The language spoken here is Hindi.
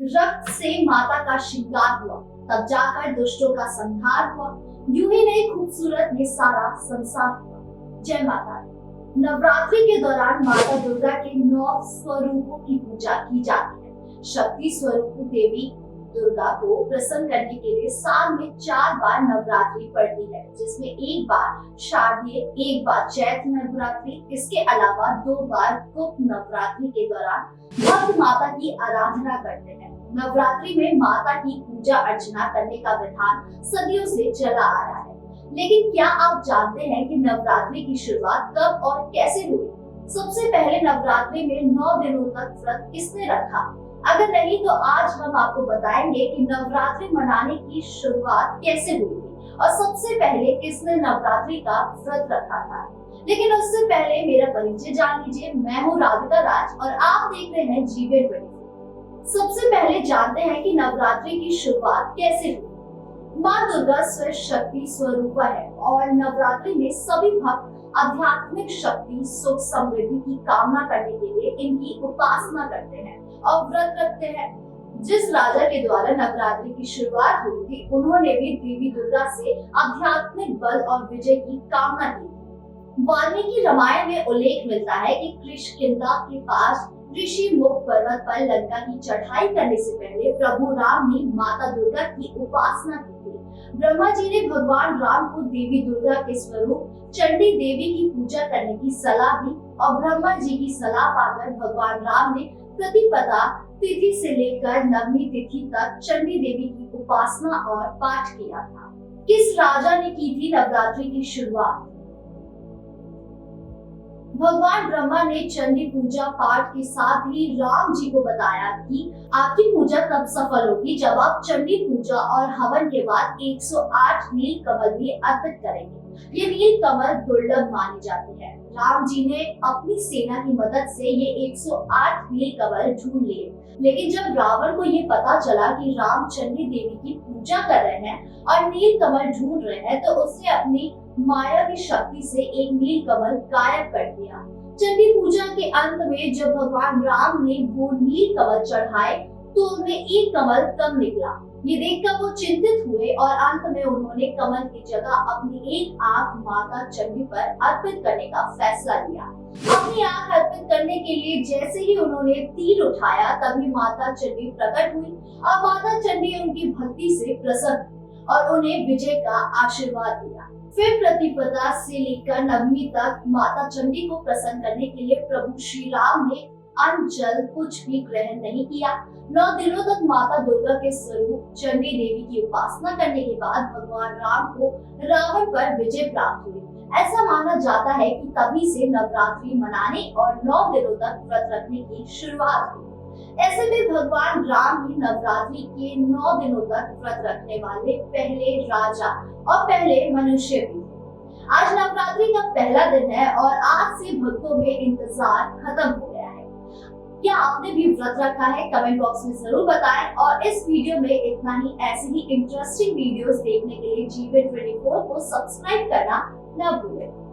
रक्त से माता का श्रृंगार हुआ, तब जाकर दुष्टों का संहार हुआ। यूं ही नहीं, खूबसूरत में सारा संसार हुआ। जय माता दी। नवरात्रि के दौरान माता दुर्गा के 9 स्वरूपों की पूजा की जाती है। शक्ति स्वरूप देवी दुर्गा को प्रसन्न करने के लिए साल में 4 बार नवरात्रि पड़ती है, जिसमें एक बार शारदीय, एक बार चैत्र नवरात्रि। इसके अलावा 2 बार गुप्त नवरात्रि के दौरान भक्त माता की आराधना करते हैं। नवरात्रि में माता की पूजा अर्चना करने का विधान सदियों से चला आ रहा है, लेकिन क्या आप जानते हैं कि नवरात्रि की शुरुआत कब और कैसे हुई? सबसे पहले नवरात्रि में 9 दिनों तक व्रत किसने रखा? अगर नहीं तो आज हम आपको बताएंगे कि नवरात्रि मनाने की शुरुआत कैसे हुई थी और सबसे पहले किसने नवरात्रि का व्रत रखा था। लेकिन उससे पहले मेरा परिचय जान लीजिए। मैं हूँ राधिका राज और आप देख रहे हैं जीवन 24। सबसे पहले जानते हैं कि नवरात्रि की शुरुआत कैसे हुई। माँ दुर्गा स्वयं शक्ति स्वरूप है और नवरात्रि में सभी भक्त आध्यात्मिक शक्ति, सुख, समृद्धि की कामना करने के लिए इनकी उपासना करते हैं और व्रत रखते हैं। जिस राजा के द्वारा नवरात्रि की शुरुआत हुई थी, उन्होंने भी देवी दुर्गा से आध्यात्मिक बल और विजय की कामना की थी। वाल्मीकि रामायण में उल्लेख मिलता है कि किष्किंधा के पास ऋषि मुख पर्वत पर लंका की चढ़ाई करने से पहले प्रभु राम ने माता दुर्गा की उपासना की थी। ब्रह्मा जी ने भगवान राम को देवी दुर्गा के स्वरूप चंडी देवी की पूजा करने की सलाह दी और ब्रह्मा जी की सलाह पाकर भगवान राम ने प्रतिपदा तिथि से लेकर नवमी तिथि तक चंडी देवी की उपासना और पाठ किया था। किस राजा ने की थी नवरात्रि की शुरुआत? भगवान ब्रह्मा ने चंडी पूजा पाठ के साथ ही राम जी को बताया कि आपकी पूजा तब सफल होगी जब आप चंडी पूजा और हवन के बाद 108 नील कमल भी अर्पित करेंगे। ये नील कमल दुर्लभ माने जाते हैं। राम जी ने अपनी सेना की मदद से ये 108 नील कमल ढूंढ लिए, लेकिन जब रावण को ये पता चला कि राम चंडी देवी की पूजा कर रहे हैं और नील कमल ढूंढ रहे हैं, तो उसने अपनी मायावी शक्ति से एक नील कमल गायब कर दिया। चंडी पूजा के अंत में जब भगवान राम ने वो नील कमल चढ़ाए तो उनमें एक कमल कम निकला। ये देखकर वो चिंतित हुए और अंत में उन्होंने कमल की जगह अपनी एक आंख माता चंडी पर अर्पित करने का फैसला लिया। अपनी आंख अर्पित करने के लिए जैसे ही उन्होंने तीर उठाया, तभी माता चंडी प्रकट हुई और माता चंडी उनकी भक्ति से प्रसन्न और उन्हें विजय का आशीर्वाद दिया। फिर प्रतिपदा से लेकर नवमी तक माता चंडी को प्रसन्न करने के लिए प्रभु श्री राम ने अन्न जल कुछ भी ग्रहण नहीं किया। 9 दिनों तक माता दुर्गा के स्वरूप चंडी देवी की उपासना करने के बाद भगवान राम को रावण पर विजय प्राप्त हुई। ऐसा माना जाता है कि तभी से नवरात्रि मनाने और 9 दिनों तक व्रत रखने की शुरुआत हुई। ऐसे में भगवान राम ही नवरात्रि के 9 दिनों तक व्रत रखने वाले पहले राजा और पहले मनुष्य भी थे। आज नवरात्रि का पहला दिन है और आज से भक्तों में इंतजार खत्म हो गया है। क्या आपने भी व्रत रखा है? कमेंट बॉक्स में जरूर बताएं और इस वीडियो में इतना ही। ऐसे ही इंटरेस्टिंग वीडियोस देखने के लिए जीवन 24 को सब्सक्राइब करना न भूलें।